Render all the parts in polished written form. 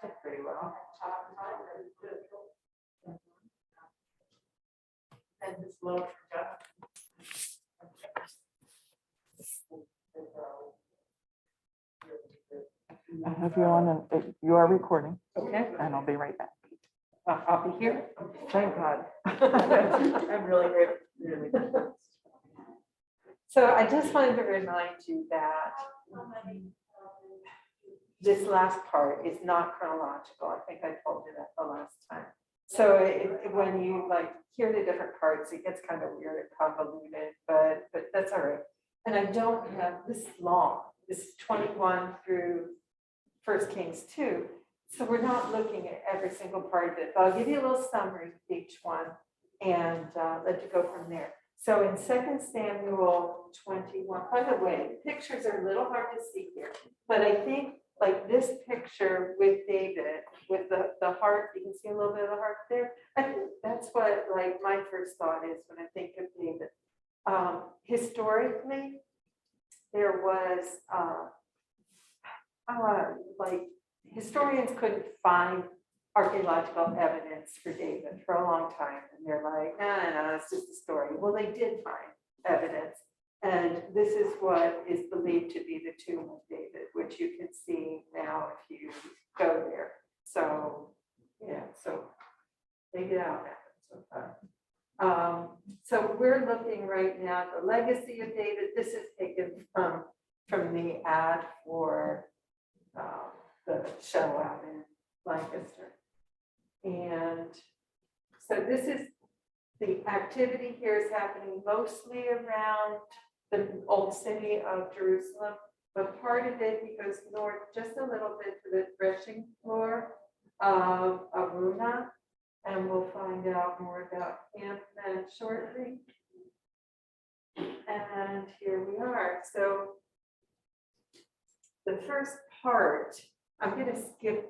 did pretty well. And this low I have you on, and you are recording, Okay, and I'll be right back. I'll be here. Thank God. I'm really grateful. So I just wanted to remind you that this last part is not chronological. I think I told you that the last time. So when you like hear the different parts, it gets kind of weird and convoluted, but that's all right. And I don't have this long. This is 21 through 1 Kings 2. So we're not looking at every single part of it, but I'll give you a little summary of each one and let you go from there. So in 2 Samuel 21, by the way, the pictures are a little hard to see here, but I think like this picture with David, with the heart, you can see a little bit of the heart there. I think that's what like my first thought is when I think of David. Historically, there was like historians couldn't find archaeological evidence for David for a long time. And they're like, no, it's just a story. Well, they did find evidence. And this is what is believed to be the tomb of David, which you can see now if you go there. So, yeah, so maybe that'll happen sometime. So we're looking right now at the legacy of David. This is taken from the ad for the show out in Lancaster. And so this is the activity here is happening mostly around the old city of Jerusalem, but part of it, he goes north just a little bit to the threshing floor of Aruna, and we'll find out more about him then shortly. And here we are. So the first part, I'm going to skip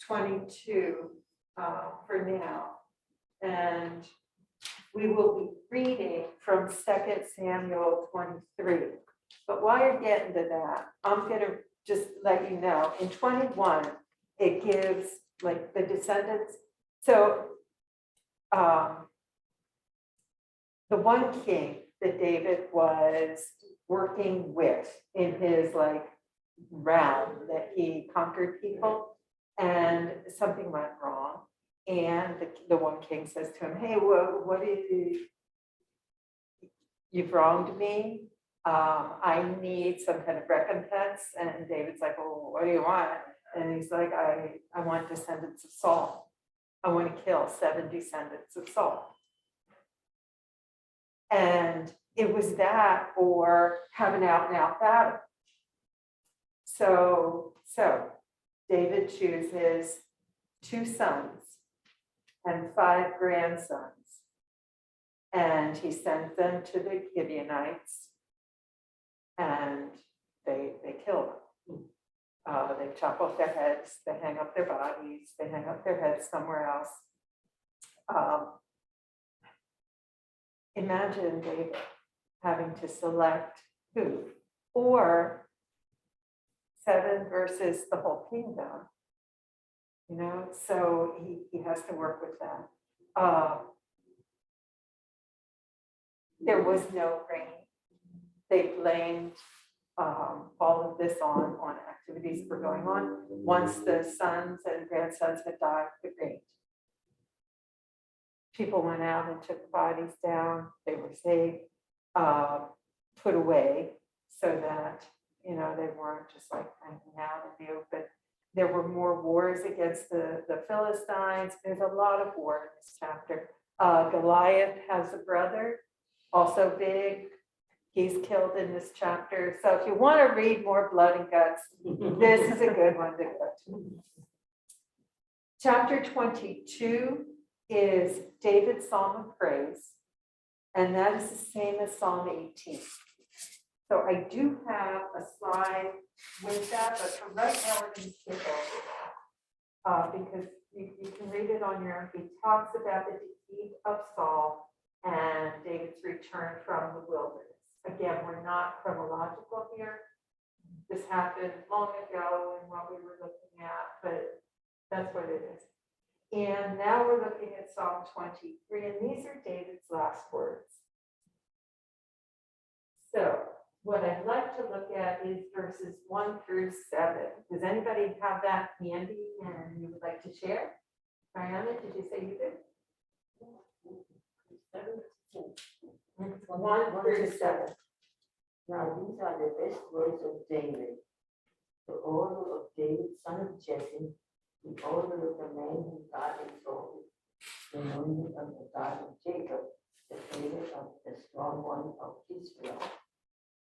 22 for now, and we will be reading from 2 Samuel 23. But while you're getting to that, I'm going to just let you know, in 21, it gives like the descendants. So the one king that David was working with in his like realm that he conquered people, and something went wrong. And the one king says to him, hey, what is you've wronged me. I need some kind of recompense. And David's like, well, what do you want? And he's like, I want descendants of Saul. I want to kill 7 descendants of Saul. And it was that or have an out and out battle. So David chooses 2 sons and 5 grandsons, and he sends them to the Gibeonites, and they kill them. They chop off their heads, they hang up their bodies, they hang up their heads somewhere else. Imagine David having to select who, or 7 versus the whole kingdom. You know, so he has to work with that. There was no rain. They blamed all of this on activities that were going on. Once the sons and grandsons had died, it rained. People went out and took the bodies down. They were safe, put away so that, you know, they weren't just like hanging out in the open. There were more wars against the Philistines. There's a lot of war in this chapter. Goliath has a brother, also big. He's killed in this chapter. So if you want to read more blood and guts, this is a good one to go to. Chapter 22 is David's Psalm of Praise, and that is the same as Psalm 18. So I do have a slide with that, but for right now we're going to skip over it because you can read it on your own. He talks about the defeat of Saul and David's return from the wilderness. Again, we're not chronological here. This happened long ago in what we were looking at, but That's what it is. And now we're looking at Psalm 23, and these are David's last words. So what I'd like to look at is verses 1 through 7. Does anybody have that handy and you would like to share? Mariana, did you say you did? 1 through 7. Now these are the best words of David. The order of David, son of Jesse, the order of the man whom God exalted, the anointed of the God of Jacob, the favorite of the strong one of Israel.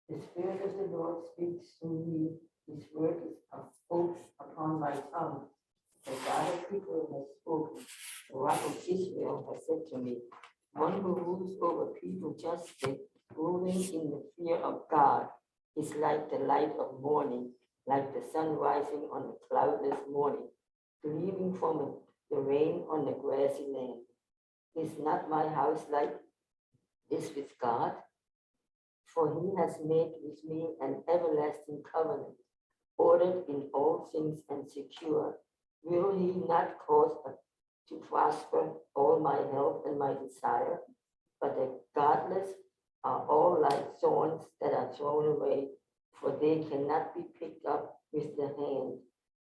The Spirit of the Lord speaks through me. His word is a oath upon my tongue. The God of Israel has spoken. The rock of Israel has said to me, one who rules over people justly, ruling in the fear of God, is like the light of morning, like the sun rising on a cloudless morning, gleaming from the rain on the grassy land. Is not my house like this with God? For he has made with me an everlasting covenant, ordered in all things and secure. Will he not cause to prosper all my help and my desire? But the godless are all like thorns that are thrown away, for they cannot be picked up with the hand.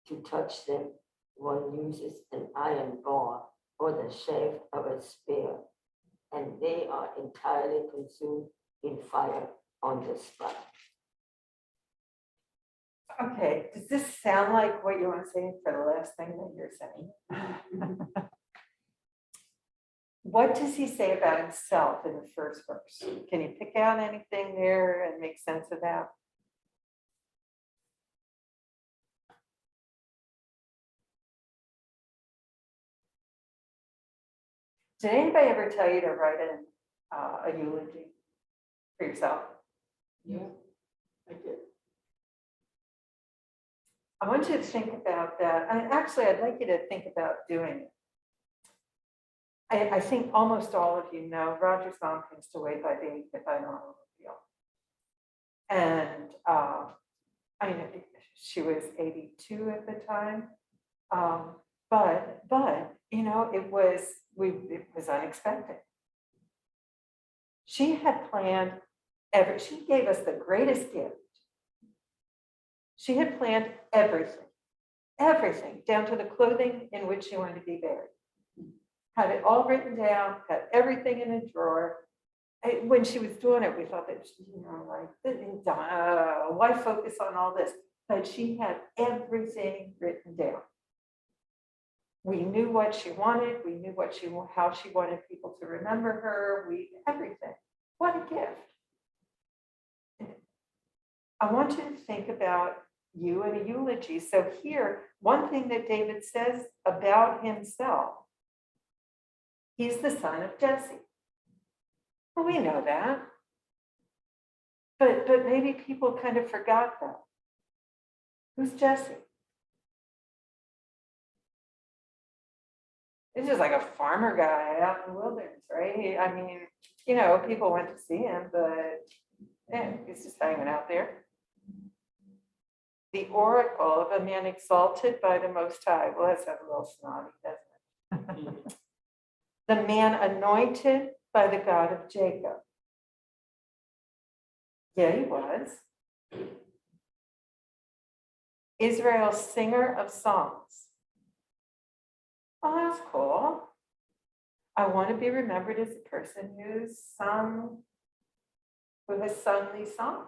To touch them, one uses an iron bar or the shaft of a spear, and they are entirely consumed in fire on the spot. Okay, does this sound like what you want to say for the last thing that you're saying? What does he say about himself in the first verse? Can you pick out anything there and make sense of that? Did anybody ever tell you to write a eulogy for yourself? Yeah, I did. I want you to think about that. Actually, I'd like you to think about doing it. I think almost all of you know Roger's mom passed away by being hit by an automobile. And I mean, she was 82 at the time. But you know, it was unexpected. She had planned she gave us the greatest gift. She had planned everything, down to the clothing in which she wanted to be buried. Had it all written down, had everything in a drawer. When she was doing it, we thought that, you know, like, why focus on all this? But she had everything written down. We knew what she wanted. We knew how she wanted people to remember her. Everything. What a gift. I want you to think about you in a eulogy. So here, one thing that David says about himself, he's the son of Jesse. Well, we know that. But maybe people kind of forgot that. Who's Jesse? He's just like a farmer guy out in the wilderness, right? I mean, you know, people went to see him, but yeah, he's just hanging out there. The oracle of a man exalted by the Most High. Well, that sounds a little snotty, doesn't it? The man anointed by the God of Jacob. Yeah, he was. Israel's singer of songs. Oh, that's cool. I want to be remembered as a person who has sung these songs.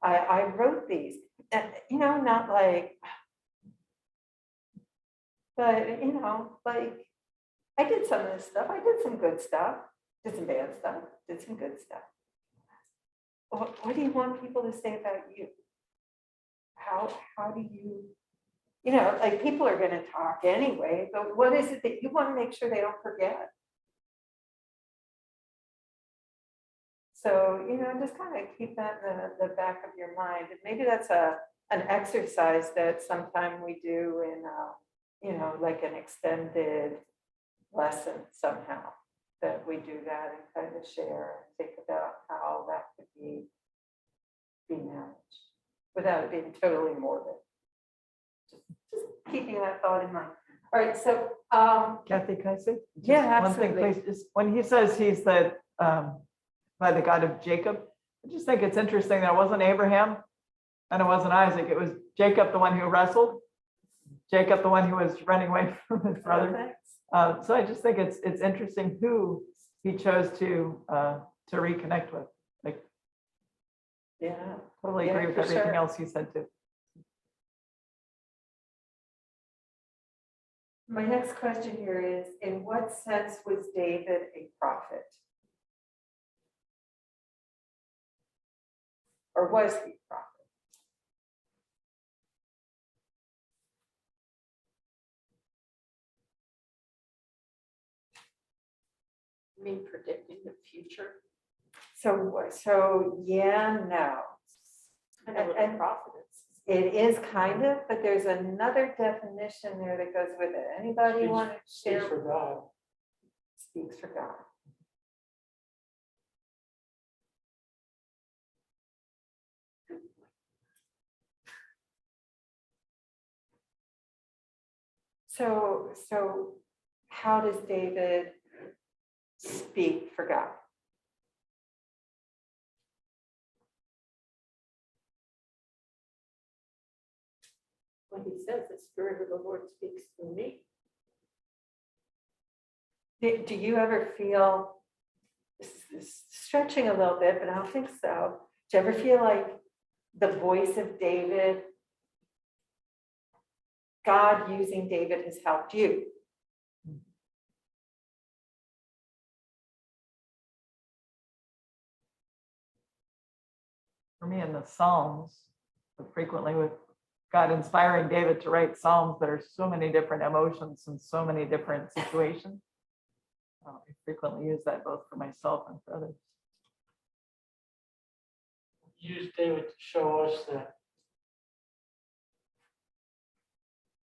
I wrote these, and, you know, not like, but, you know, like, I did some of this stuff. I did some good stuff, did some bad stuff, did some good stuff. What do you want people to say about you? How do you know, like, people are going to talk anyway, but what is it that you want to make sure they don't forget? So, you know, just kind of keep that in the back of your mind. And maybe that's an exercise that sometime we do in, you know, like an extended lesson somehow, that we do that and kind of share and think about how that could be managed without it being totally morbid. Just keeping that thought in mind. All right, so, Kathy, can I say? just Yeah, one thing, absolutely. please? Just when he says he's the, by the God of Jacob, I just think it's interesting that it wasn't Abraham and it wasn't Isaac. It was Jacob, the one who wrestled. Jacob, the one who was running away from his brother. So I just think it's interesting who he chose to reconnect with. Like, yeah. totally Yeah, agree with for everything sure. else you said too. My next question here is, in what sense was David a prophet? Or was he a prophet? I mean, predicting the future. So yeah, no. I know what a prophet is. It is kind of, but there's another definition there that goes with it. Anybody Speaks- want to Speaks share? for God. Speaks for God. So how does David speak for God? When he says the Spirit of the Lord speaks through me. Do you ever feel, this is stretching a little bit, but I don't think so. Do you ever feel like the voice of David, God using David has helped you? For me in the Psalms, frequently with God inspiring David to write Psalms that are so many different emotions and so many different situations. I frequently use that both for myself and for others. Use David to show us that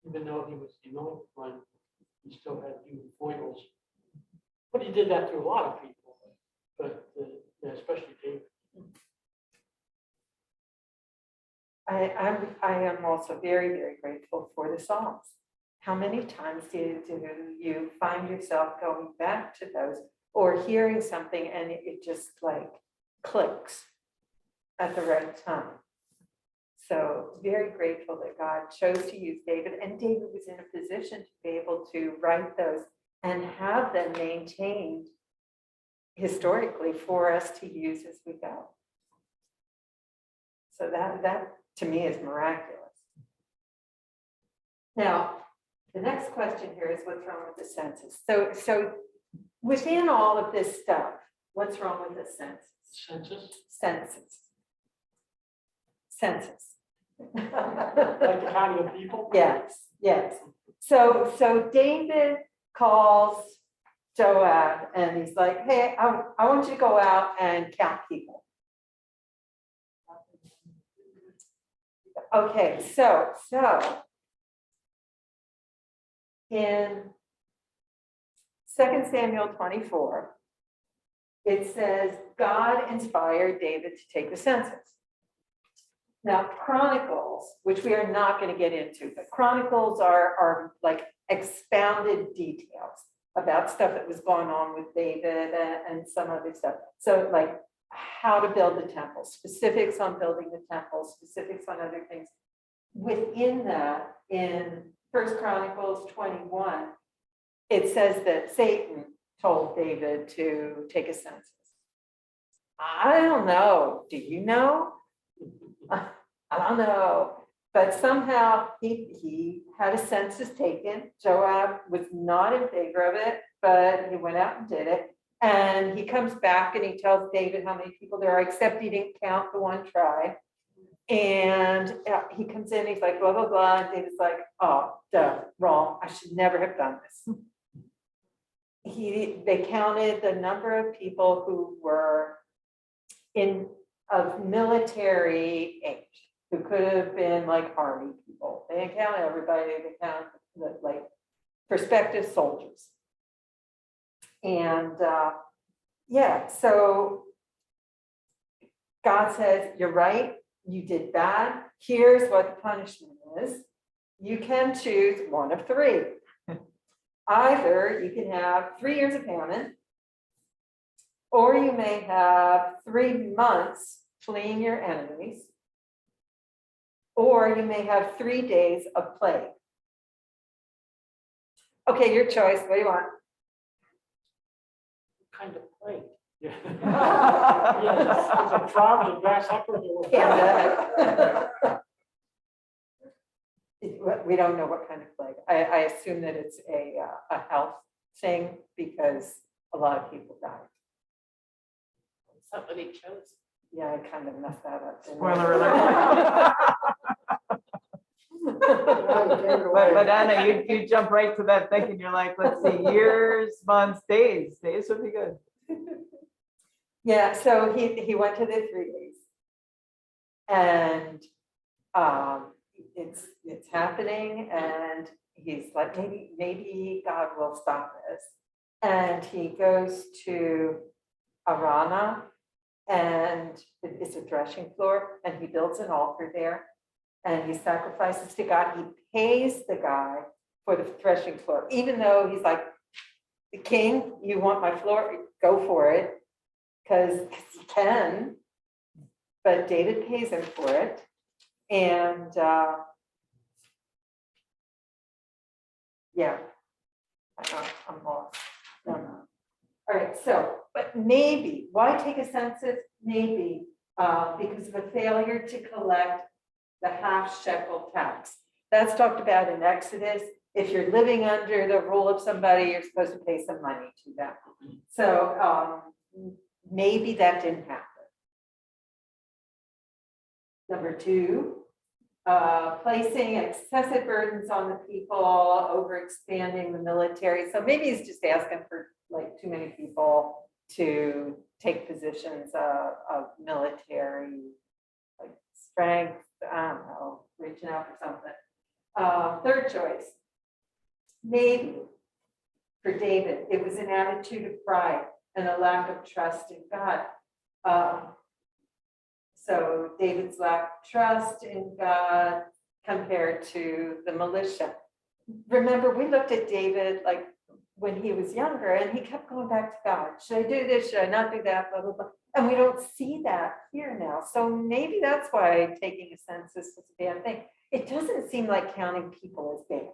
even though he was the anointed one, he still had human foibles. But he did that to a lot of people, but especially David. I am also very, very grateful for the Psalms. How many times do you find yourself going back to those or hearing something and it just like clicks at the right time? So very grateful that God chose to use David, and David was in a position to be able to write those and have them maintained historically for us to use as we go. So that to me is miraculous. Now, the next question here is what's wrong with the census? So within all of this stuff, what's wrong with the census? Census, Census. like the counting of people. Yes. So David calls Joab and he's like, hey, I want you to go out and count people. Okay, so in 2 Samuel 24, it says God inspired David to take the census. Now, Chronicles, which we are not going to get into, but Chronicles are like expounded details about stuff that was going on with David and some other stuff. So like how to build the temple, specifics on building the temple, specifics on other things. Within that, in 1 Chronicles 21, it says that Satan told David to take a census. I don't know. Do you know? I don't know. But somehow he had a census taken. Joab was not in favor of it, but he went out and did it. And he comes back and he tells David how many people there are, except he didn't count the one tribe. And he comes in, he's like, blah, blah, blah. And David's like, oh, duh, wrong. I should never have done this. They counted the number of people who were of military age, who could have been like army people. They didn't count everybody, they counted like prospective soldiers. And so God says, you're right, you did bad. Here's what the punishment is. You can choose one of three. either you can have 3 years of famine, or you may have 3 months fleeing your enemies, or you may have 3 days of plague. Okay, your choice. What do you want? Kind of plague. Yeah. Yeah, it's a frogs and grasshoppers or what? Pandemic. We don't know what kind of plague. I assume that it's a health thing because a lot of people died. Somebody chose. Yeah, I kind of messed that up. didn't I? Spoiler alert. But Anna, you jump right to that thinking, you're like, let's see, years, months, days. Days would be good. Yeah, so he went to the 3 days. And it's happening, and he's like, maybe God will stop this. And he goes to Arana, and it's a threshing floor, and he builds an altar there, and he sacrifices to God. He pays the guy for the threshing floor, even though he's like, the king, you want my floor, go for it, because he can. But David pays him for it. And yeah, I'm lost. No. All right, so, but maybe, why take a census? Maybe because of a failure to collect the half shekel tax. That's talked about in Exodus. If you're living under the rule of somebody, you're supposed to pay some money to them. So maybe that didn't happen. Number 2, placing excessive burdens on the people, overexpanding the military. So maybe he's just asking for like too many people to take positions of military like strength. I don't know, reaching out for something. Third choice, maybe for David, it was an attitude of pride and a lack of trust in God. So David's lack of trust in God compared to the militia. Remember, we looked at David like when he was younger, and he kept going back to God. Should I do this? Should I not do that? Blah, blah, blah. And we don't see that here now. So maybe that's why taking a census was a bad thing. It doesn't seem like counting people is bad.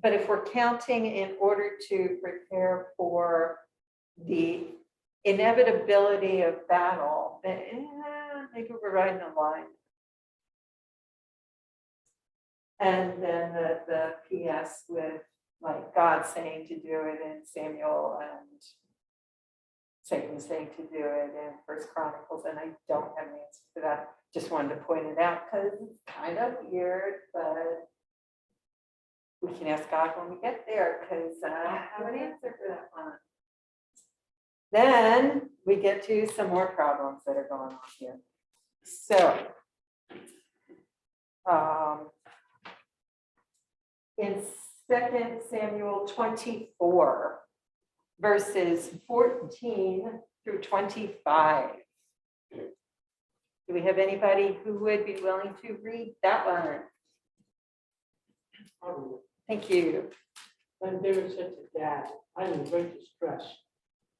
But if we're counting in order to prepare for the inevitability of battle, then maybe we're riding a line. And then the PS with like God saying to do it in Samuel and Satan saying to do it in First Chronicles, and I don't have an answer for that. Just wanted to point it out because it's kind of weird, but we can ask God when we get there because I don't have an answer for that one. Then we get to some more problems that are going on here. So, in 2 Samuel 24, verses 14 through 25. Do we have anybody who would be willing to read that one? Thank you. Then David said to Gad, I am in great distress.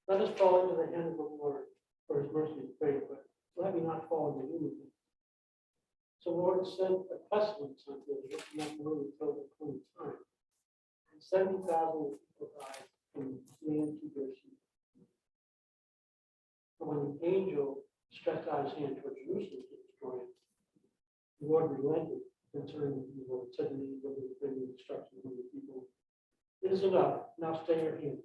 Let us fall into the hand of the Lord, for his mercy is great, but let me not fall into human hands. So the Lord sent a pestilence unto them, which not really until the appointed time. And 70,000 people died from land to Beersheba. But when the angel stretched out his hand toward Jerusalem to destroy it, the Lord relented concerning the evil, and said to me, when he was bringing destruction among the people, it is enough, now stay your hand.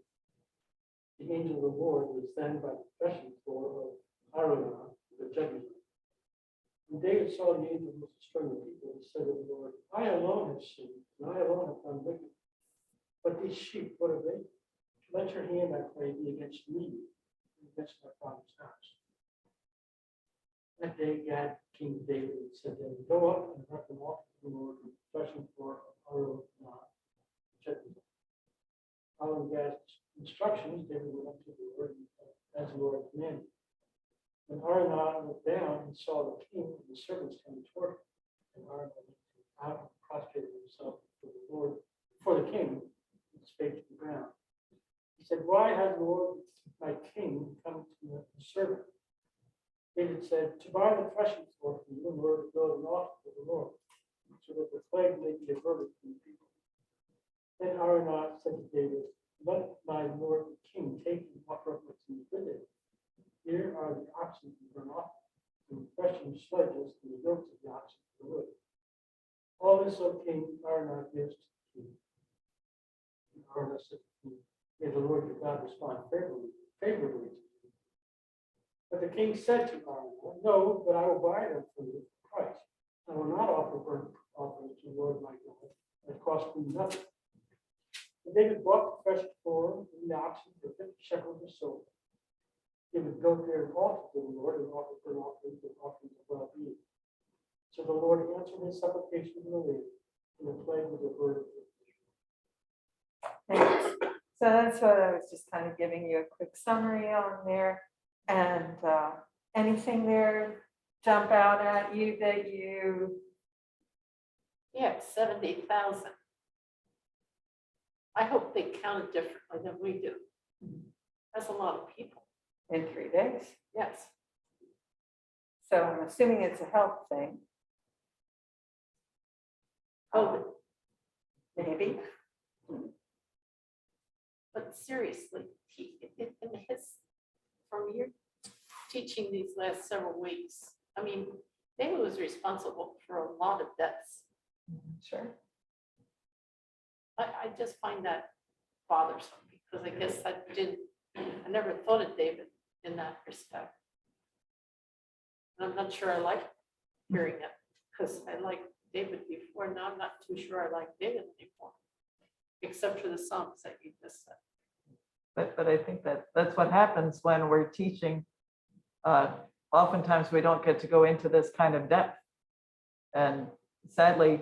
The angel of the Lord was then by the threshing floor of Araunah, the Jebusite. When David saw the angel was destroying the people, he said to the Lord, I alone have sinned, and I alone have done wicked. But these sheep, what are they? Let your hand, I pray, be against me, and against my father's house. That day Gad came to David and said to him, go up and erect an altar to the Lord on the threshing floor of Araunah, the Jebusite. Following Gad's instructions, David went up to the Lord as the Lord commanded. When Araunah looked down and saw the king and the servants coming toward him, and Araunah went out and prostrated himself before the Lord, before the king. why has the Lord my king come to the servant? David said, to buy the threshing floor from you in order to build an altar for the Lord, so that the plague may be averted from the people. Then Araunah said to David, let my lord the king take and offer up what's in with it. Here are the oxen to burn off, and the threshing sledges and the yokes of the oxen for the wood. All this, O king, Araunah gives to the king. And Araunah said to the king, may the Lord your God respond favorably to you. But the king said to Araunah, no, but I will buy them from you for Christ. I will not offer burnt offerings to the Lord my God that cost me nothing. And David bought the fresh floor and the oxen for 50 shekels of silver. David built there an altar to the Lord and offered burnt offerings and offerings of well-being. So the Lord answered his supplication in the land, and the plague was averted. Thanks. So that's what I was just kind of giving you a quick summary on there. And anything there jump out at you that you, Yeah, 70,000. I hope they counted differently than we do. That's a lot of people. in 3 days? Yes. So I'm assuming it's a health thing. COVID. Maybe. But seriously, in his, from your teaching these last several weeks, I mean, David was responsible for a lot of deaths. Sure. I just find that bothersome because I guess I never thought of David in that respect. And I'm not sure I like hearing it because I liked David before. Now I'm not too sure I like David anymore, except for the Psalms that you just said. But I think that's what happens when we're teaching. Oftentimes we don't get to go into this kind of depth. And sadly,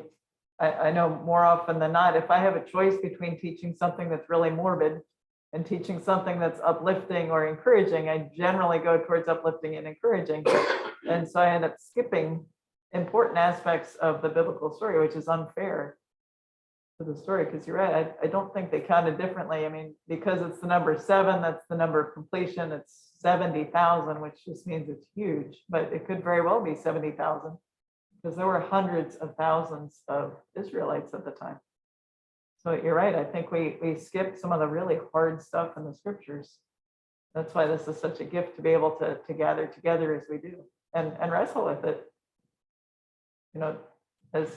I know more often than not, if I have a choice between teaching something that's really morbid and teaching something that's uplifting or encouraging, I generally go towards uplifting and encouraging. And so I end up skipping important aspects of the biblical story, which is unfair to the story, because you're right, I don't think they counted differently. I mean, because it's the number 7, that's the number of completion, it's 70,000, which just means it's huge, but it could very well be 70,000 because there were hundreds of thousands of Israelites at the time. So you're right, I think we skipped some of the really hard stuff in the scriptures. That's why this is such a gift to be able to gather together as we do and wrestle with it. You know, as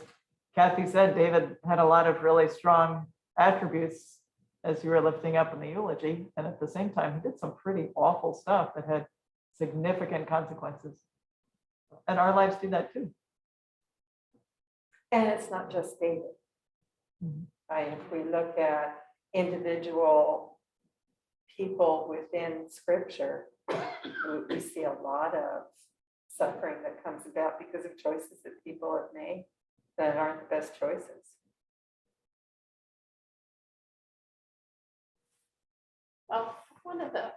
Kathy said, David had a lot of really strong attributes as you were lifting up in the eulogy. And at the same time, he did some pretty awful stuff that had significant consequences. And our lives do that too. And it's not just David. Mhm. Right? If we look at individual people within scripture, we see a lot of suffering that comes about because of choices that people have made that aren't the best choices. Well, one of the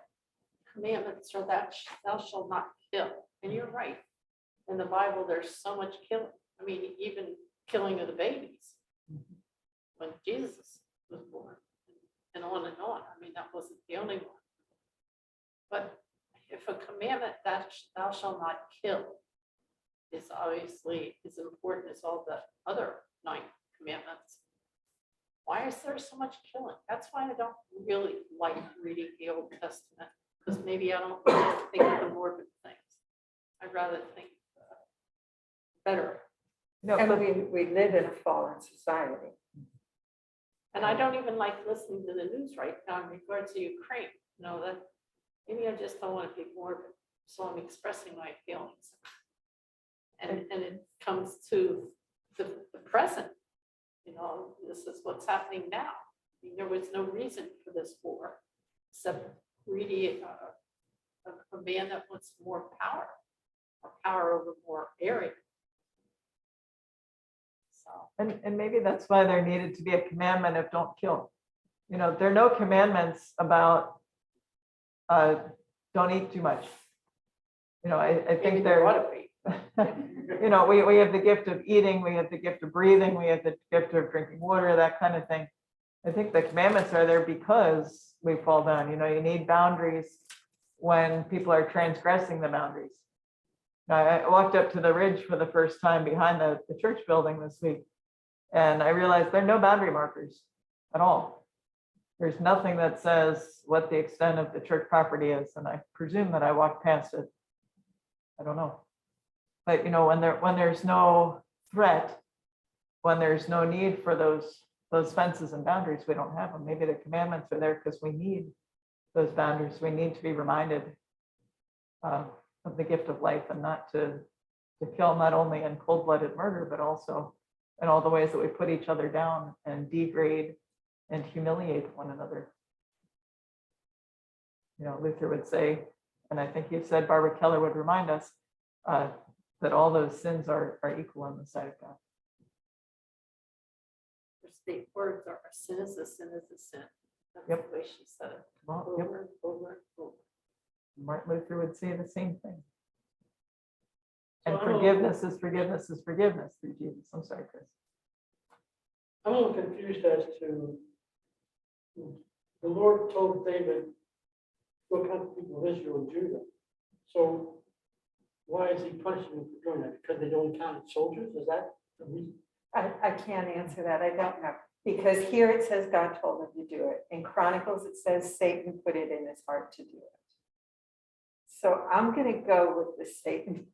commandments are that thou shalt not kill. And you're right. In the Bible, there's so much killing. I mean, even killing of the babies when Jesus was born and on and on. I mean, that wasn't the only one. But if a commandment that thou shalt not kill is obviously as important as all the other 9 commandments, why is there so much killing? That's why I don't really like reading the Old Testament, because maybe I don't really think of the morbid things. I'd rather think better. No, And but we live in a fallen society. And I don't even like listening to the news right now in regards to Ukraine. You know, that maybe I just don't want to be morbid, so I'm expressing my feelings. And it comes to the present. You know, this is what's happening now. I mean, there was no reason for this war, except really a man that wants more power over more area. So, and maybe that's why there needed to be a commandment of don't kill. You know, there are no commandments about don't eat too much. You know, I maybe think there there, ought to be. you know, we have the gift of eating, we have the gift of breathing, we have the gift of drinking water, that kind of thing. I think the commandments are there because we fall down. You know, you need boundaries when people are transgressing the boundaries. Now, I walked up to the ridge for the first time behind the church building this week, and I realized there are no boundary markers at all. There's nothing that says what the extent of the church property is, and I presume that I walked past it. I don't know. But, you know, when there's no threat, when there's no need for those fences and boundaries, we don't have them. Maybe the commandments are there because we need those boundaries. We need to be reminded of the gift of life and not to kill, not only in cold-blooded murder, but also in all the ways that we put each other down and degrade and humiliate one another. You know, Luther would say, and I think he said, Barbara Keller would remind us that all those sins are equal in the sight of God. Her state words are, a sin is a sin is a sin. That's Yep. the way she said it, Well, yep, over and over and over. Martin Luther would say the same thing. So And I'm a little- forgiveness is forgiveness is forgiveness through Jesus. I'm sorry, Chris. I'm a little confused as to, the Lord told David, what kind of people of Israel and Judah? So why is he punishing them for doing that? Because they don't count soldiers? Is that the reason? I can't answer that. I don't know. Because here it says God told him to do it. In Chronicles, it says Satan put it in his heart to do it. So I'm going to go with the Satan.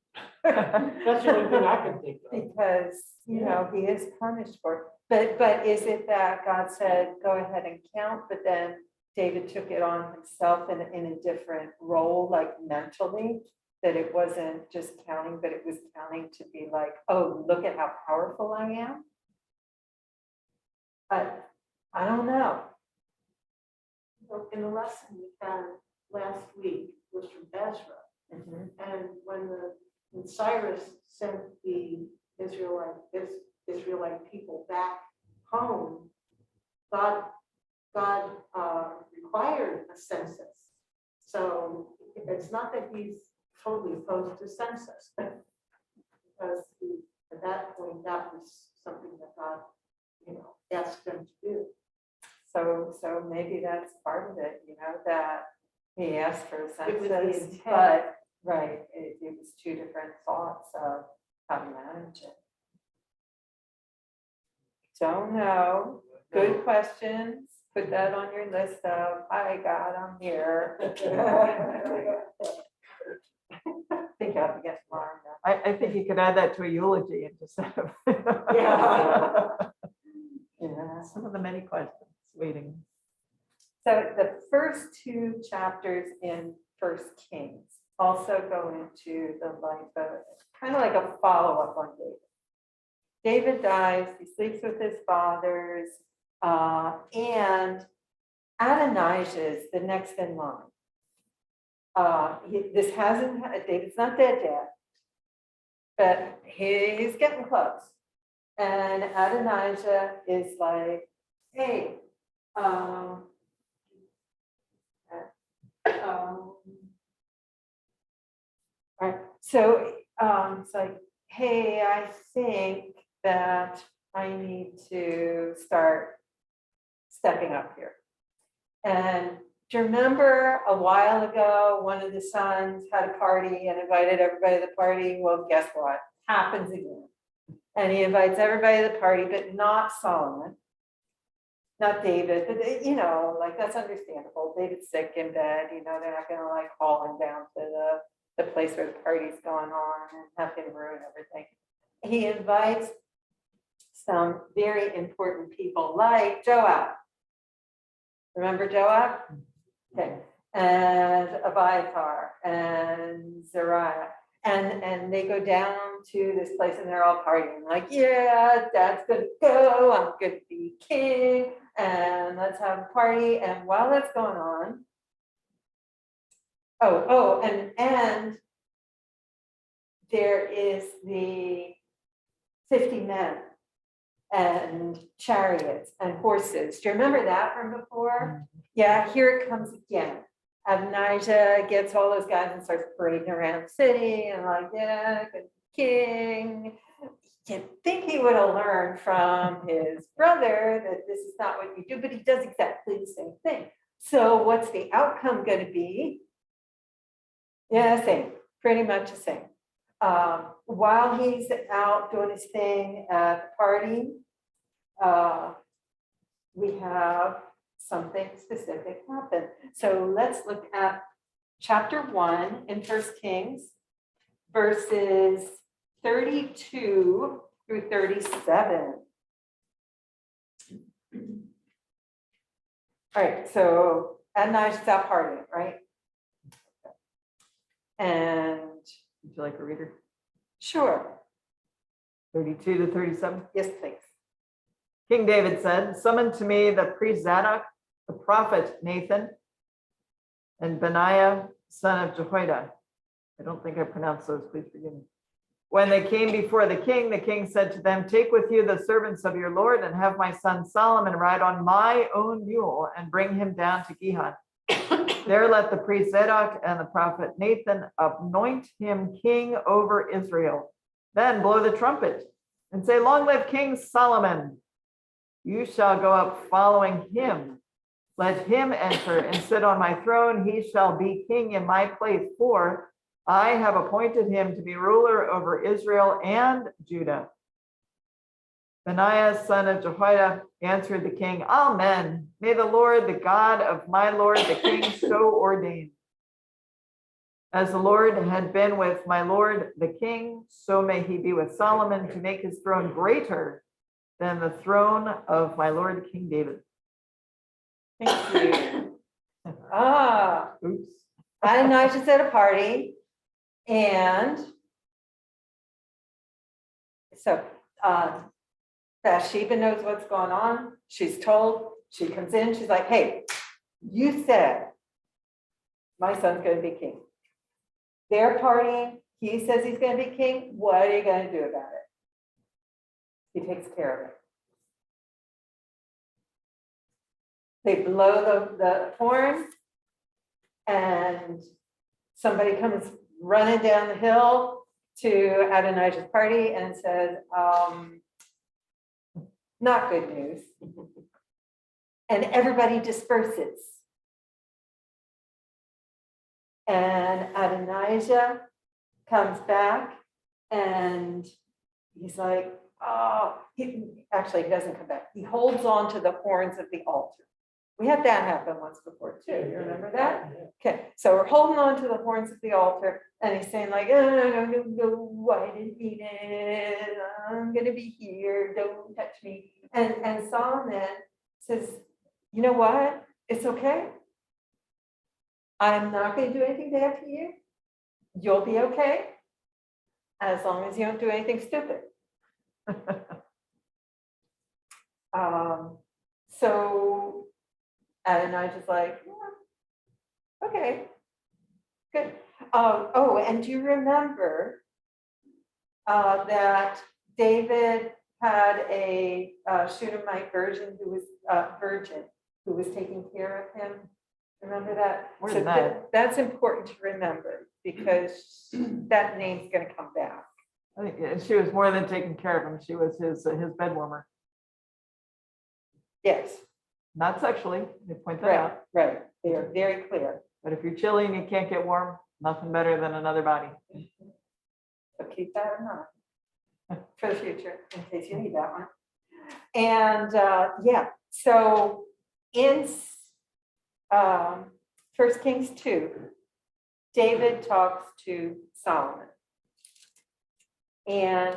That's the only thing I can think of. Because, you know, he is punished for it. But is it that God said, go ahead and count, but then David took it on himself in a different role, like mentally, that it wasn't just counting, but it was counting to be like, oh, look at how powerful I am? I don't know. So in the lesson we had last week was from Ezra. And when Cyrus sent the Israelite people back home, God required a census. So it's not that he's totally opposed to census, because at that point, that was something that God, asked them to do. So maybe that's part of it, you know, that he asked for a It was the census, intent. but, right, it was two different thoughts of how to manage it. Don't know. Good questions. Put that on your list of, hi, God, I'm here. Think I'll have to get tomorrow. I think you could add that to a eulogy and just have Yeah. some of the many questions waiting. So the first two chapters in First Kings also go into the life of, kind of like a follow-up on David. David dies, he sleeps with his fathers, and Adonijah is the next in line. David's not dead yet, but he's getting close. And Adonijah is like, hey, right. So it's like, hey, I think that I need to start stepping up here. And do you remember a while ago, one of the sons had a party and invited everybody to the party? Well, guess what? Happens again. And he invites everybody to the party, but not Solomon, not David, but like that's understandable. David's sick in bed, they're not gonna like haul him down to the place where the party's going on and have him ruin everything. He invites some very important people like Joab. Remember Joab? Okay. And Abiathar and Zariah. And they go down to this place and they're all partying like, yeah, Dad's gonna go, I'm gonna be king, and let's have a party. And while that's going on, and there is the 50 men and chariots and horses. Do you remember that from before? Yeah, here it comes again. Adonijah gets all those guys and starts parading around the city and like, yeah, good king. you'd think he would have learned from his brother that this is not what you do, but he does exactly the same thing. So what's the outcome going to be? Yeah, same, pretty much the same. While he's out doing his thing at the party, we have something specific happen. So let's look at chapter 1 in 1 Kings, verses 32 through 37. All right, so Adonijah's out partying, right? And Would you like a reader? sure, 32 to 37. yes, please. King David said, summon to me the priest Zadok, the prophet Nathan, and Benaiah, son of Jehoiada. I don't think I pronounced those, please forgive me. When they came before the king said to them, take with you the servants of your Lord and have my son Solomon ride on my own mule and bring him down to Gihon. There let the priest Zadok and the prophet Nathan anoint him king over Israel. Then blow the trumpet and say, long live King Solomon. You shall go up following him. Let him enter and sit on my throne. He shall be king in my place, for I have appointed him to be ruler over Israel and Judah. Benaiah, son of Jehoiada, answered the king, Amen. May the Lord, the God of my Lord, the king, so ordain. As the Lord had been with my Lord, the king, so may he be with Solomon to make his throne greater than the throne of my Lord, King David. Thank you. Oops. Adonijah's at a party, and so Bathsheba knows what's going on. She's told, she comes in, she's like, hey, you said my son's going to be king. They're partying, he says he's going to be king. What are you going to do about it? He takes care of it. They blow the horn, and somebody comes running down the hill to Adonijah's party and says, not good news. And everybody disperses. And Adonijah comes back and he's like, oh, he doesn't come back. He holds on to the horns of the altar. We had that happen once before too. You remember that? Okay, so we're holding on to the horns of the altar, and he's saying like, oh, no, I didn't mean it. I'm gonna be here. Don't touch me. And Solomon says, you know what? It's okay. I'm not going to do anything bad to you. You'll be okay, as long as you don't do anything stupid. So Adonijah's like, yeah, okay, good. Oh, and do you remember that David had a Shunammite virgin who was taking care of him? Remember that? Where's So that? that's important to remember, because that name's going to come back. I think she was more than taking care of him. She was his bed warmer. Yes, Not sexually, they point that right, out. right. They are very clear. But if you're chilly and you can't get warm, nothing better than another body. So keep that in mind for the future, in case you need that one. And yeah, so in 1 Kings 2, David talks to Solomon. And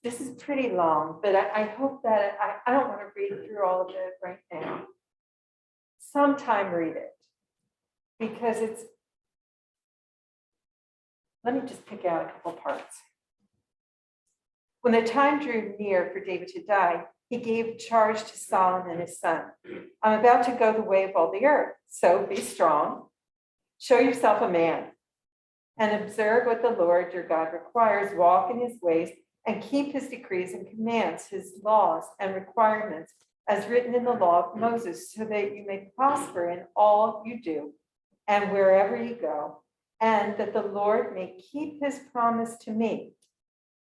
this is pretty long, but I hope that I don't want to read through all of it right now. Sometime read it, because let me just pick out a couple parts. When the time drew near for David to die, he gave charge to Solomon his son. I'm about to go the way of all the earth, so be strong. Show yourself a man and observe what the Lord your God requires. Walk in his ways and keep his decrees and commands, his laws and requirements, as written in the law of Moses, so that you may prosper in all you do and wherever you go, and that the Lord may keep his promise to me.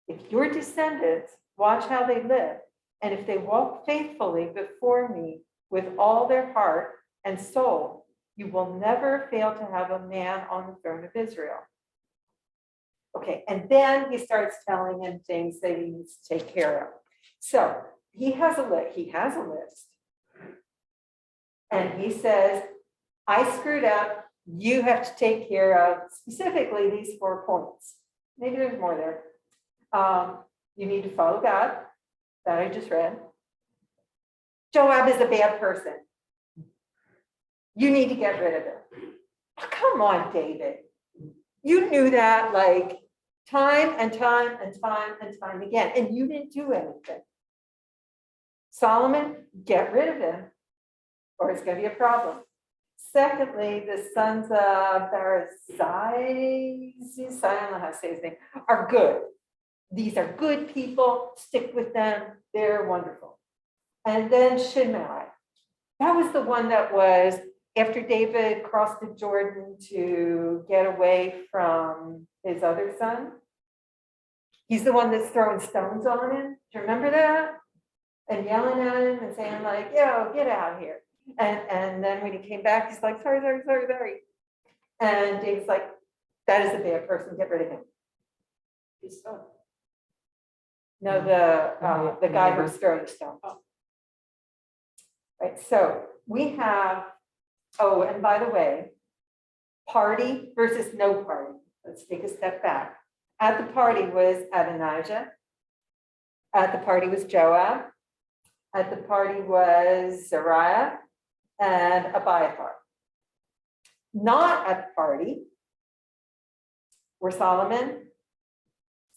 If your descendants Watch how they live. And if they walk faithfully before me with all their heart and soul, you will never fail to have a man on the throne of Israel. Okay, and then he starts telling him things that he needs to take care of. So he has a list. And he says, I screwed up. You have to take care of specifically these 4 points. Maybe there's more there. You need to follow God, that I just read. Joab is a bad person. You need to get rid of him. Oh, come on, David. You knew that like time and time and time and time again, and you didn't do anything. Solomon, get rid of him, or it's going to be a problem. Secondly, the sons of Barzillai, I don't know how to say his name, are good. These are good people. Stick with them. They're wonderful. And then Shimei. That was the one that was after David crossed the Jordan to get away from his other son. He's the one that's throwing stones on him. Do you remember that? And yelling at him and saying like, yo, get out of here. And then when he came back, he's like, sorry. And David's like, that is a bad person. Get rid of him. His son. No, the guy who's throwing the stones. Right, so we have, oh, and by the way, party versus no party. Let's take a step back. At the party was Adonijah. At the party was Joab. At the party was Zariah and Abiathar. Not at the party were Solomon,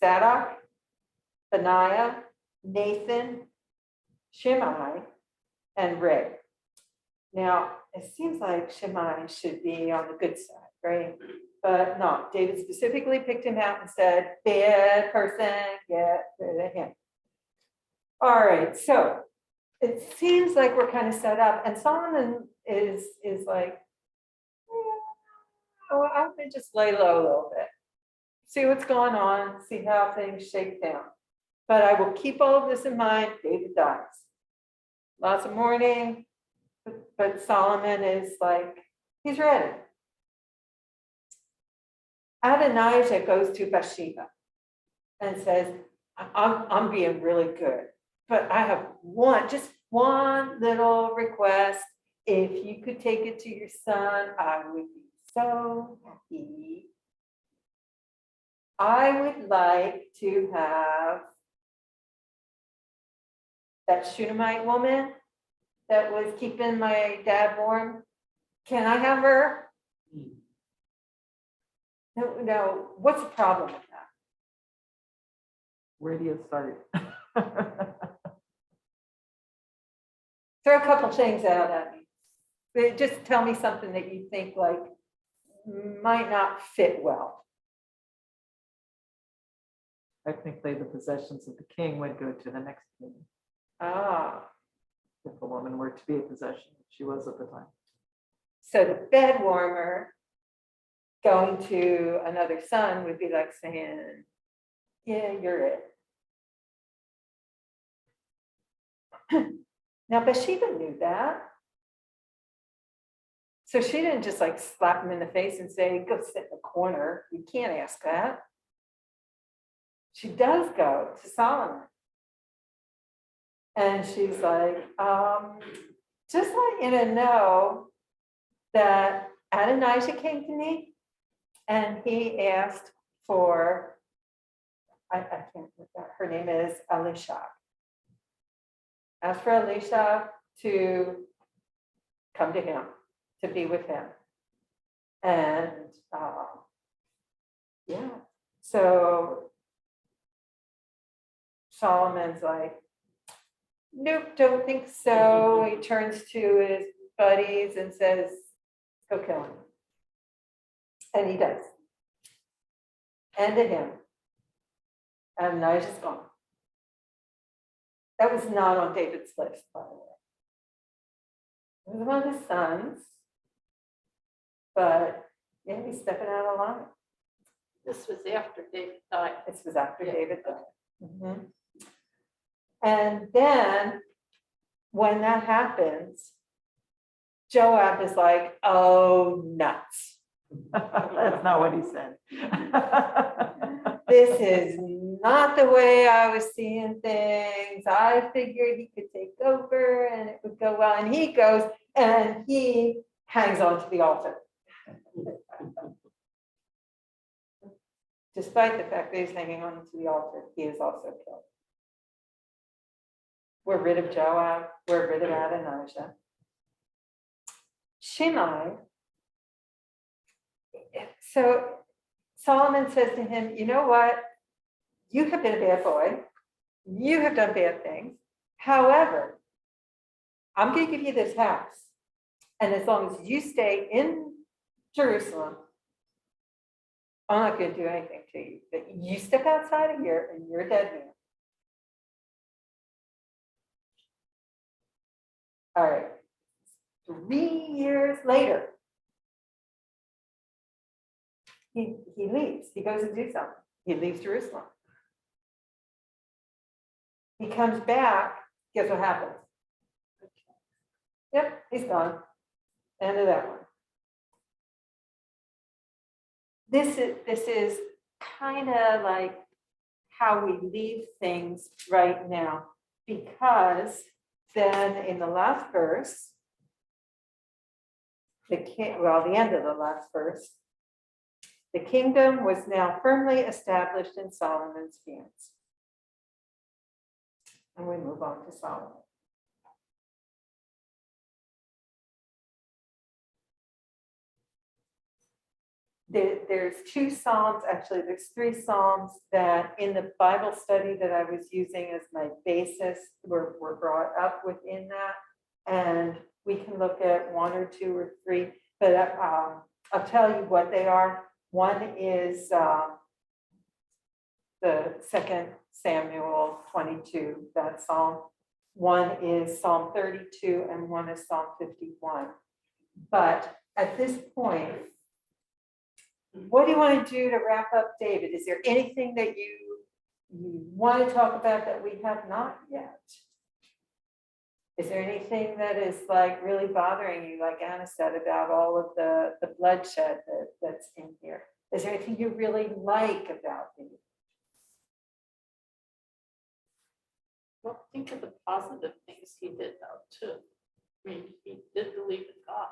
Zadok, Benaiah, Nathan, Shimei, and Rig. Now, it seems like Shimei should be on the good side, right? But no, David specifically picked him out and said, bad person, get rid of him. All right, so it seems like we're kind of set up, and Solomon is like, oh, I'm gonna just lay low a little bit, see what's going on, see how things shake down. But I will keep all of this in mind. David dies. Lots of mourning, but Solomon is like, he's ready. Adonijah goes to Bathsheba and says, I'm being really good, but I have just one little request. If you could take it to your son, I would be so happy. I would like to have that Shunammite woman that was keeping my dad warm. Can I have her? No, what's the problem with that? Where do you start? Throw a couple things out at me. Just tell me something that you think like might not fit well. Technically, the possessions of the king would go to the next king. Ah, If a woman were to be a possession, she was at the time. so the bed warmer going to another son would be like saying, yeah, you're it. Now, Bathsheba knew that. So she didn't just like slap him in the face and say, go sit in the corner. You can't ask that. She does go to Solomon. And she's like, just want you to know that Adonijah came to me and he asked for, I can't remember, her name is Elisha. Asked for Elisha to come to him, to be with him. And yeah, so Solomon's like, nope, don't think so. He turns to his buddies and says, go kill him. And he does. And to him. And Nijah's gone. That was not on David's list, by the way. It was one of his sons. But yeah, he's stepping out of line. This was after David died. This was after Yeah. David died. Mhm. And then when that happens, Joab is like, oh, nuts. That's not what he said. This is not the way I was seeing things. I figured he could take over and it would go well. And he goes and he hangs on to the altar. Despite the fact that he's hanging on to the altar, he is also killed. We're rid of Joab. We're rid of Adonijah. Shimei. So Solomon says to him, you know what? You have been a bad boy. You have done bad things. However, I'm going to give you this house. And as long as you stay in Jerusalem, I'm not going to do anything to you. But you step outside of here and you're a dead man. All right. 3 years later, he leaves. He goes and do something. He leaves Jerusalem. He comes back. Guess what happens? Yep, he's gone. End of that one. This is kind of like how we leave things right now, because then in the last verse, the end of the last verse, the kingdom was now firmly established in Solomon's hands. And we move on to Solomon. There's 2 Psalms, actually there's 3 Psalms that in the Bible study that I was using as my basis were brought up within that. And we can look at 1 or 2 or 3, but I'll tell you what they are. One is the 2 Samuel 22, that Psalm. One is Psalm 32 and one is Psalm 51. But at this point, what do you want to do to wrap up David? Is there anything that you want to talk about that we have not yet? Is there anything that is like really bothering you, like Anna said, about all of the bloodshed that's in here? Is there anything you really like about David? Well, think of the positive things he did though, too. I mean, he did believe in God.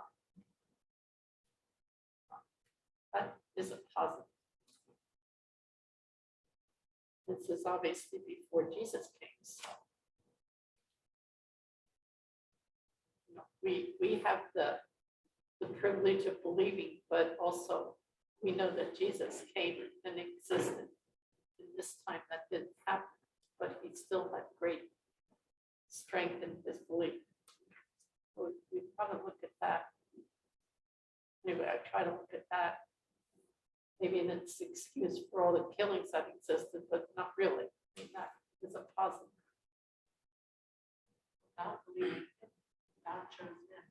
That is a positive. This is obviously before Jesus came, so. You know, we have the privilege of believing, but also we know that Jesus came and existed in this time that didn't happen, but he still had great strength in his belief. So we probably look at that. Anyway, I try to look at that. Maybe it's an excuse for all the killings that existed, but not really. I mean, that is a positive. Not believing it, not chosen it.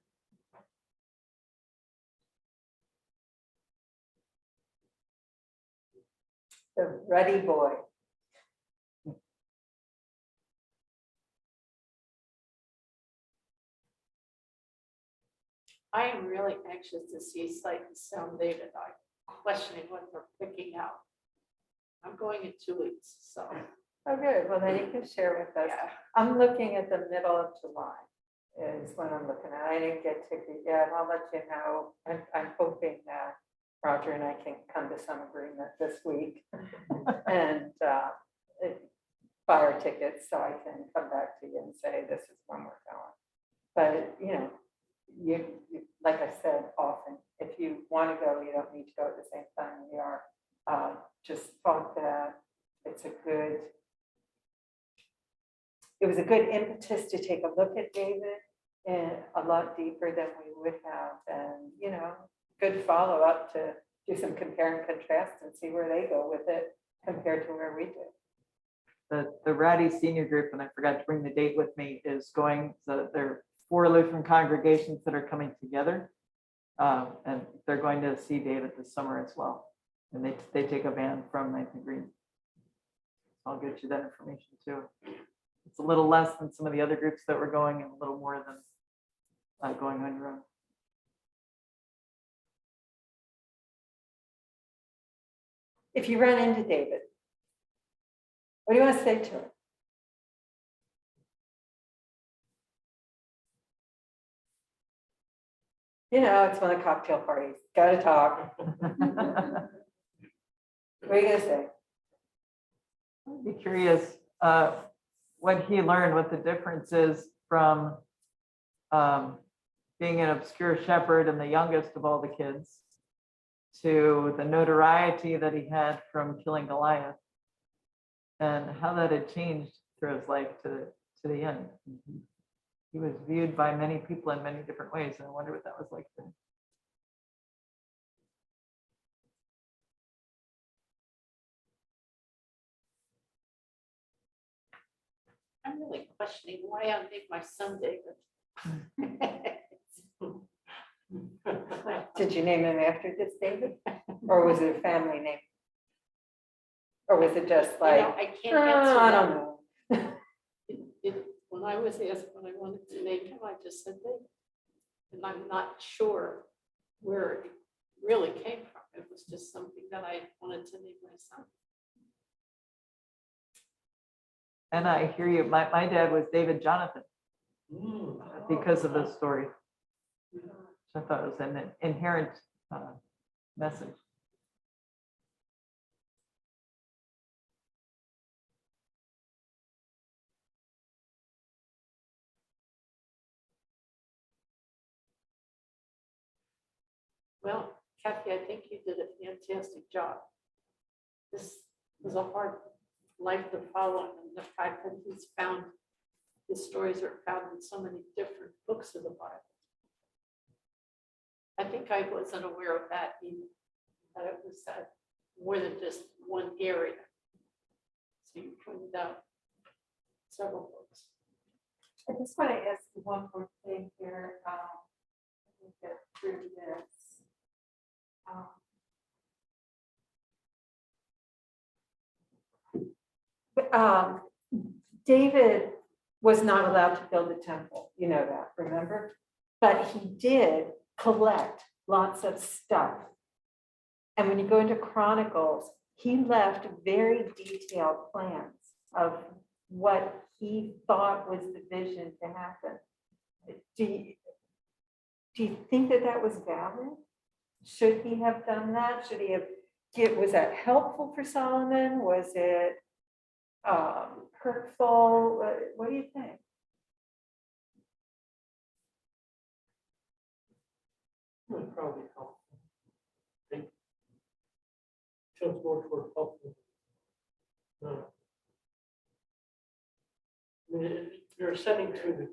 The ruddy boy. I am really anxious to see Sight and Sound David. I'm questioning what they're picking out. I'm going in 2 weeks, so. Oh, good. Well, then you can share with us. Yeah. I'm looking at the middle of July is when I'm looking at. I didn't get ticket yet. I'll let you know. I'm hoping that Roger and I can come to some agreement this week and buy our tickets so I can come back to you and say, this is when we're going. But, you know, you like I said, often, if you want to go, you don't need to go at the same time we are. Just thought that it was a good impetus to take a look at David and a lot deeper than we would have. And, you know, good follow up to do some compare and contrast and see where they go with it compared to where we do. The Ratty Senior Group, and I forgot to bring the date with me, is going, so there are 4 Lutheran congregations that are coming together. And they're going to see David this summer as well. And they take a van from 9th and Green. I'll get you that information too. it's a little less than some of the other groups that were going and a little more than going on your own. If you run into David, what do you want to say to him? You know, it's one of the cocktail parties. Got to talk. What are you going to say? I'd be curious what he learned, what the difference is from being an obscure shepherd and the youngest of all the kids to the notoriety that he had from killing Goliath, and how that had changed through his life to the end. He was viewed by many people in many different ways, and I wonder what that was like for him. I'm really questioning why I named my son David. Did you name him after this David? Or was it a family name? Or was it just You like, know, I can't answer I that. don't know. When I was asked what I wanted to name him, I just said David. And I'm not sure where it really came from. It was just something that I wanted to name my son. And I hear you. My dad was David Jonathan because of this story. So I thought it was an inherent message. Well, Kathy, I think you did a fantastic job. This was a hard life to follow, and the fact that he's found, his stories are found in so many different books of the Bible. I think I wasn't aware of that either, that it was more than just one area. So you pointed out several books. I just want to ask you one more thing here. Let me get through this. David was not allowed to build a temple, you know that, remember? But he did collect lots of stuff. And when you go into Chronicles, he left very detailed plans of what he thought was the vision to happen. Do you think that that was valid? Should he have done that? Should he have, was that helpful for Solomon? Was it hurtful? What do you think? Would probably help. I think tilts more toward helpful. I mean, you're ascending to the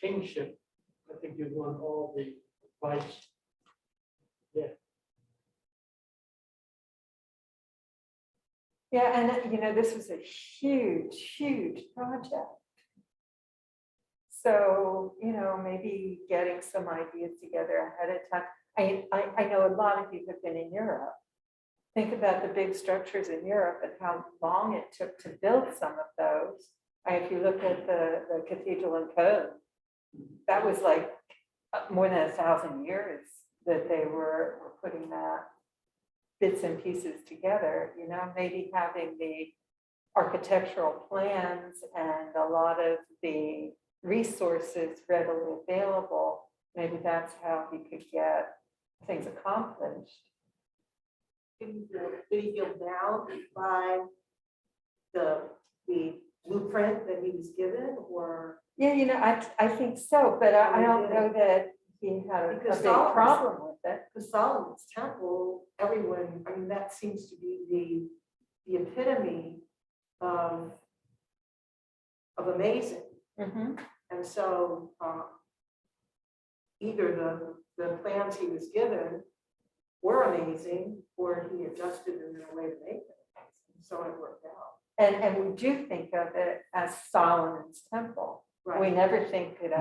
kingship. I think you'd want all the advice. Yeah. Yeah, and you know, this was a huge, huge project. So, you know, maybe getting some ideas together ahead of time. I know a lot of you have been in Europe. Think about the big structures in Europe and how long it took to build some of those. If you look at the cathedral in Cologne, that was like more than 1,000 years that they were putting that bits and pieces together, you know, maybe having the architectural plans and a lot of the resources readily available, maybe that's how he could get things accomplished. Did he feel bound by the blueprint that he was given, or? Yeah, you know, I think so, but I don't know that he had a Because big Solomon's- problem with it. The Solomon's temple, everyone, I mean, that seems to be the epitome of amazing. Mhm. And so either the plans he was given were amazing, or he adjusted them in a way to make them amazing. So it worked out. And we do think of it as Solomon's temple. Right. We never think of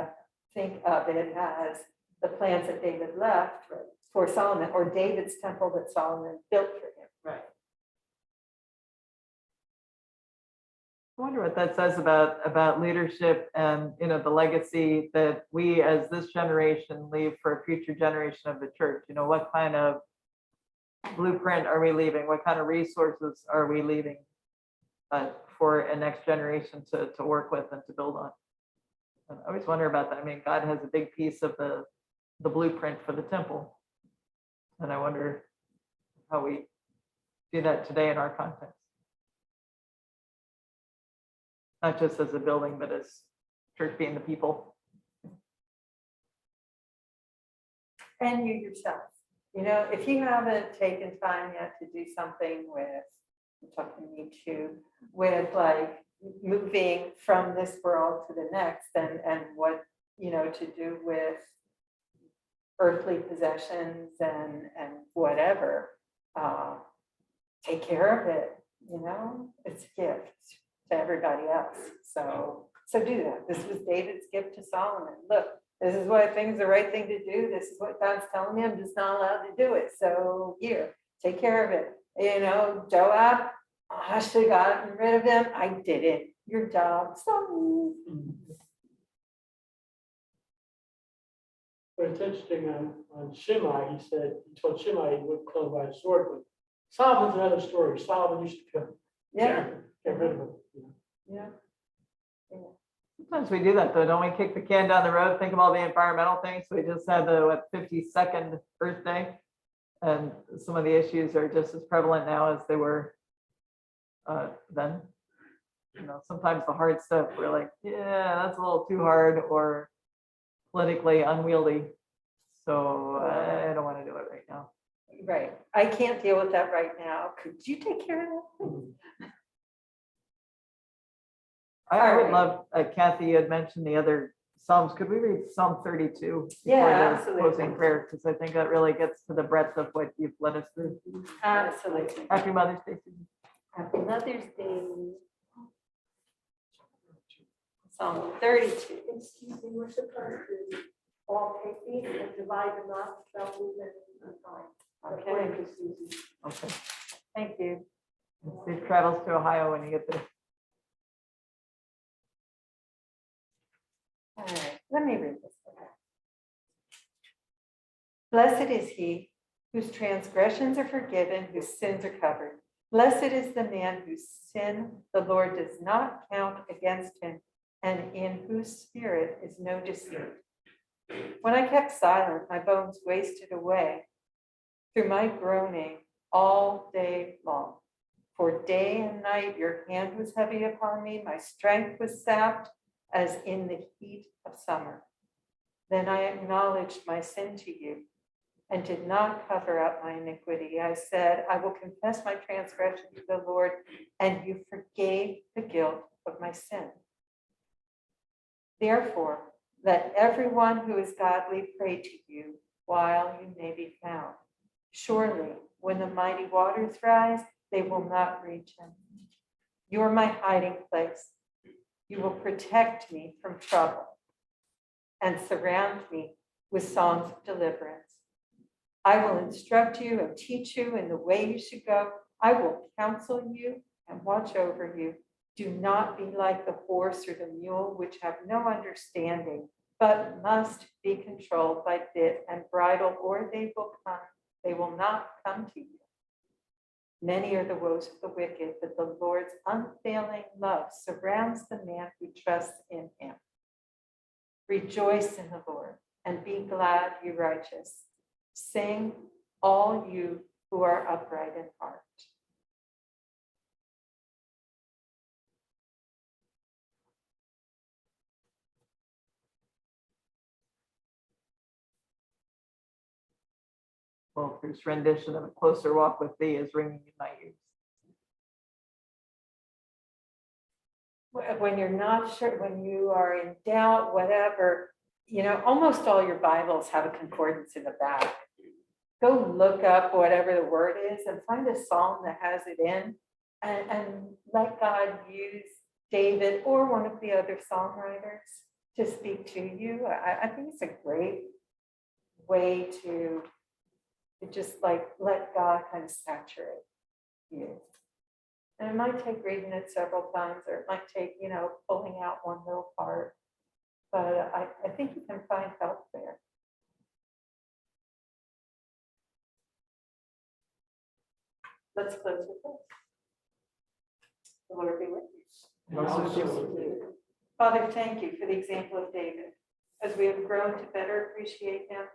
it as the plans that David left Right. for Solomon, or David's temple that Solomon built for him. Right. I wonder what that says about leadership and, the legacy that we as this generation leave for a future generation of the church. What kind of blueprint are we leaving? What kind of resources are we leaving for a next generation to work with and to build on? And I always wonder about that. I mean, God has a big piece of the blueprint for the temple. And I wonder how we do that today in our context. Not just as a building, but as church being the people. And you yourself, if you haven't taken time yet to do something with, I'm talking to me too, with like moving from this world to the next and what, to do with earthly possessions and whatever, take care of it, it's a gift to everybody else. So do that. This was David's gift to Solomon. Look, this is what I think is the right thing to do. This is what God's telling me. I'm just not allowed to do it. So here, take care of it. Joab, I should have gotten rid of him. I didn't. Your job. So But it's interesting on Shimei, he told Shimei he wouldn't kill him by a sword, but Solomon's another story. Solomon used to yeah. get rid of him. Yeah. Sometimes we do that though, don't we? Kick the can down the road, think of all the environmental things. We just had the 52nd Earth Day. And some of the issues are just as prevalent now as they were then. Sometimes the hard stuff, we're like, yeah, that's a little too hard or politically unwieldy. So I don't want to do it right now. Right. I can't deal with that right now. Could you take care of that? I would Alright. love, Kathy, you had mentioned the other Psalms. Could we read Psalm 32 before Yeah, the absolutely. closing prayer? Because I think that really gets to the breadth of what you've led us through. Absolutely. Happy Mother's Day, Susan. Happy Mother's Day. Psalm 32. Excuse me, we're supposed to all take these and divide them up, so we can find. Okay. Okay. Thank you. Safe travels to Ohio when you get there. All right, let me read this. Blessed is he whose transgressions are forgiven, whose sins are covered. Blessed is the man whose sin the Lord does not count against him, and in whose spirit is no deceit. When I kept silent, my bones wasted away through my groaning all day long. For day and night your hand was heavy upon me, my strength was sapped as in the heat of summer. Then I acknowledged my sin to you and did not cover up my iniquity. I said, I will confess my transgression to the Lord, and you forgave the guilt of my sin. Therefore, let everyone who is godly pray to you while you may be found. Surely, when the mighty waters rise, they will not reach him. You are my hiding place. You will protect me from trouble and surround me with songs of deliverance. I will instruct you and teach you in the way you should go. I will counsel you and watch over you. Do not be like the horse or the mule, which have no understanding, but must be controlled by bit and bridle, or they will not come to you. Many are the woes of the wicked, but the Lord's unfailing love surrounds the man who trusts in him. Rejoice in the Lord and be glad, you righteous. Sing, all you who are upright in heart. Well, Bruce's rendition of A Closer Walk with Thee is ringing in my ears. When you're not sure, when you are in doubt, whatever, almost all your Bibles have a concordance in the back. Go look up whatever the word is and find a psalm that has it in, and let God use David or one of the other songwriters to speak to you. I think it's a great way to just like let God kind of saturate you. And it might take reading it several times, or it might take, pulling out one little part. But I think you can find help there. Let's close with this. The Lord be with you. And also, Father, thank you for the example of David. As we have grown to better appreciate him,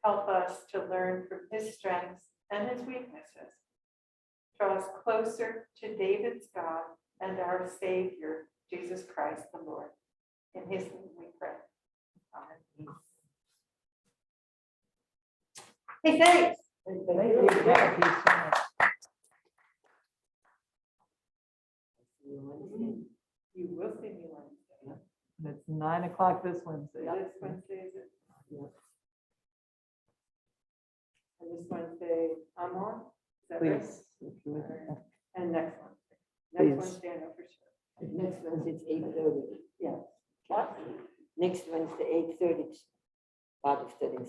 help us to learn from his strengths and his weaknesses. Draw us closer to David's God and our Savior, Jesus Christ the Lord. In his name we pray. Amen. Hey, thanks. Thank you. Yeah, he's so much. You will see me Wednesday. And it's 9 o'clock this Wednesday. This Wednesday is it? And this Wednesday, I'm on? Is that right? Please. if you would. And next Wednesday. Please. Next Wednesday, I know for sure. Next Wednesday, it's 8:30. Yeah. Next Wednesday, 8:30. Part of studying